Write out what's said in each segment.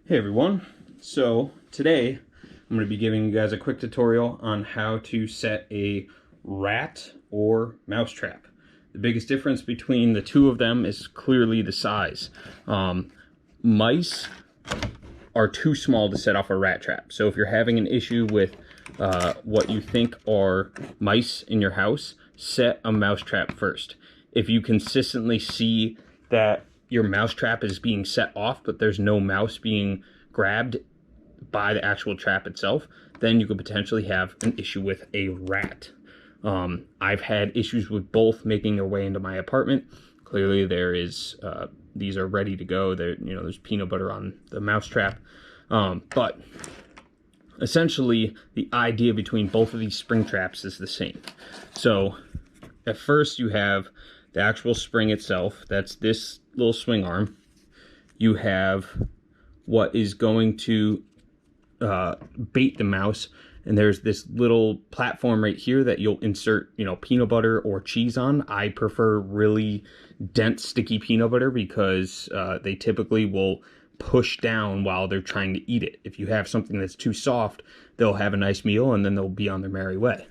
Hey everyone, so today I'm going to be giving you guys a quick tutorial on how to set a rat or mouse trap. The biggest difference between the two of them is clearly the size. Mice are too small to set off a rat trap, so if you're having an issue with what you think are mice in your house, set a mouse trap first. If you consistently see that your mouse trap is being set off, but there's no mouse being grabbed by the actual trap itself, then you could potentially have an issue with a rat. I've had issues with both making their way into my apartment. Clearly there is, these are ready to go. There's peanut butter on the mouse trap. But essentially the idea between both of these spring traps is the same. So at first you have the actual spring itself. That's this little swing arm. You have what is going to bait the mouse, and there's this little platform right here that you'll insert peanut butter or cheese on. I prefer really dense sticky peanut butter because they typically will push down while they're trying to eat it. If you have something that's too soft, they'll have a nice meal and then they'll be on their merry way.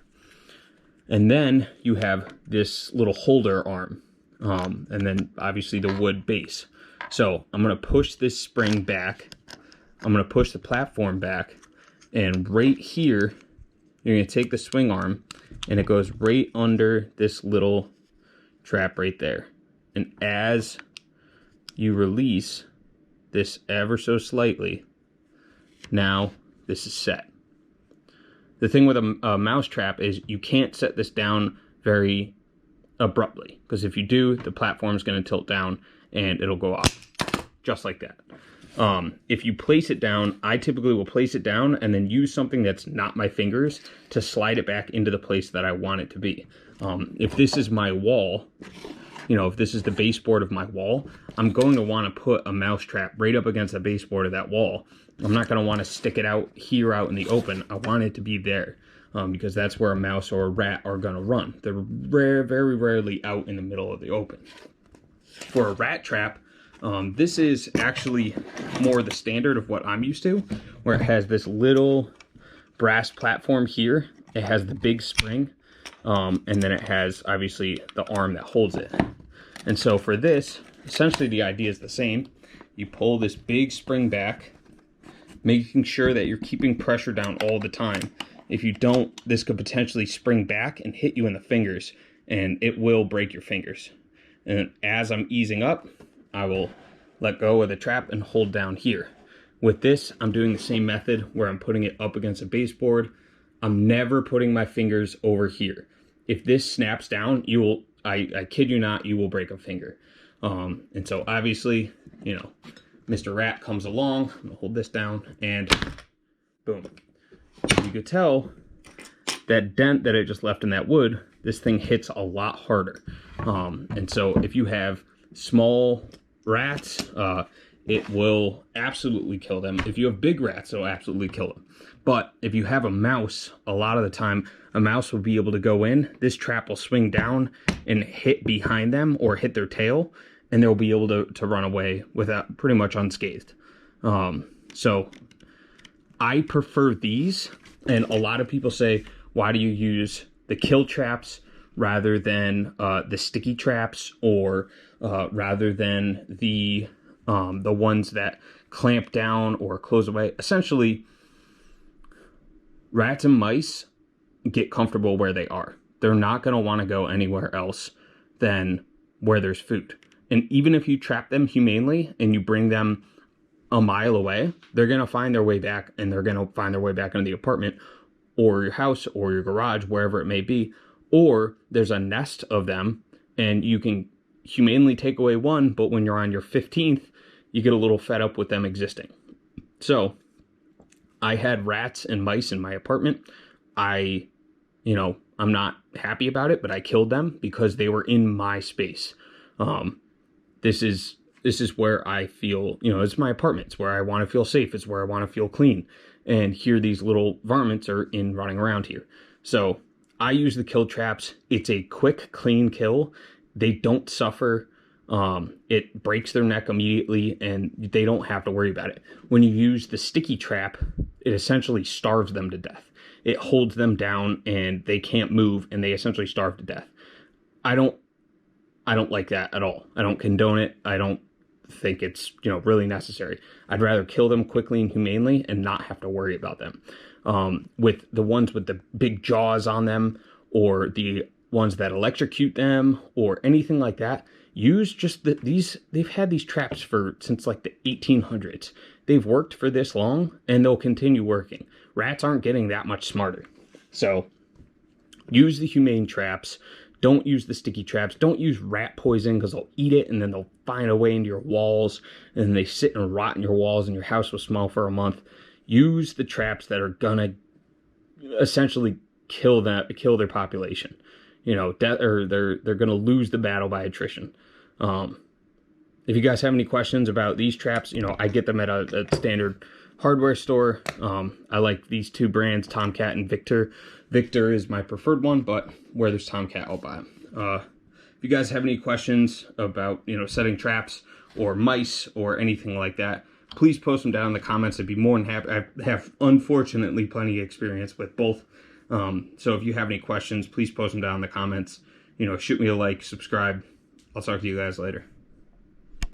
And then you have this little holder arm, and then obviously the wood base. So I'm going to push this spring back. I'm going to push the platform back. And right here, you're going to take the swing arm, and it goes right under this little trap right there. And as you release this ever so slightly, now this is set. The thing with a mouse trap is you can't set this down very abruptly, because if you do, the platform is going to tilt down and it'll go off just like that. If you place it down, I typically will place it down and then use something that's not my fingers to slide it back into the place that I want it to be. If this is my wall, if this is the baseboard of my wall, I'm going to want to put a mouse trap right up against the baseboard of that wall. I'm not going to want to stick it out here out in the open. I want it to be there because that's where a mouse or a rat are going to run. They're very rarely out in the middle of the open. For a rat trap, this is actually more the standard of what I'm used to, where it has this little brass platform here. It has the big spring, and then it has obviously the arm that holds it. And so for this, essentially the idea is the same. You pull this big spring back, making sure that you're keeping pressure down all the time. If you don't, this could potentially spring back and hit you in the fingers, and it will break your fingers. And as I'm easing up, I will let go of the trap and hold down here. With this, I'm doing the same method where I'm putting it up against a baseboard. I'm never putting my fingers over here. If this snaps down, you will, I kid you not, you will break a finger. And so obviously, Mr. Rat comes along. I'm gonna hold this down and boom. You could tell that dent that I just left in that wood, this thing hits a lot harder. And so if you have small rats, it will absolutely kill them. If you have big rats, it'll absolutely kill them. But if you have a mouse, a lot of the time, a mouse will be able to go in. This trap will swing down and hit behind them or hit their tail, and they'll be able to run away without pretty much unscathed. So I prefer these, and a lot of people say, why do you use the kill traps rather than the sticky traps, or rather than the ones that clamp down or close away? Essentially, rats and mice get comfortable where they are. They're not going to want to go anywhere else than where there's food. And even if you trap them humanely and you bring them a mile away, they're going to find their way back, and they're going to find their way back into the apartment or your house or your garage, wherever it may be. Or there's a nest of them and you can humanely take away one, but when you're on your 15th, you get a little fed up with them existing. So I had rats and mice in my apartment. I'm not happy about it, but I killed them because they were in my space. This is where I feel, it's my apartment. It's where I want to feel safe. It's where I want to feel clean. And here these little varmints are running around here. So I use the kill traps. It's a quick, clean kill. They don't suffer It breaks their neck immediately, and they don't have to worry about it. When you use the sticky trap, it essentially starves them to death. It holds them down, and they can't move, and they essentially starve to death. I don't like that at all. I don't condone it. I don't think it's, really necessary. I'd rather kill them quickly and humanely and not have to worry about them. With the ones with the big jaws on them, or the ones that electrocute them, or anything like that, use just these. They've had these traps since like the 1800s. They've worked for this long, and they'll continue working. Rats aren't getting that much smarter. So use the humane traps. Don't use the sticky traps. Don't use rat poison, because they'll eat it and then they'll find a way into your walls, and then they sit and rot in your walls, and your house will smell for a month. Use the traps that are gonna essentially kill their population. They're gonna lose the battle by attrition. If you guys have any questions about these traps, I get them at a standard hardware store. I like these two brands, Tomcat and Victor. Victor is my preferred one, but where there's Tomcat, I'll buy them. If you guys have any questions about, setting traps or mice or anything like that, please post them down in the comments. I'd be more than happy. I have, unfortunately, plenty of experience with both. So if you have any questions, please post them down in the comments. Shoot me a like, subscribe. I'll talk to you guys later.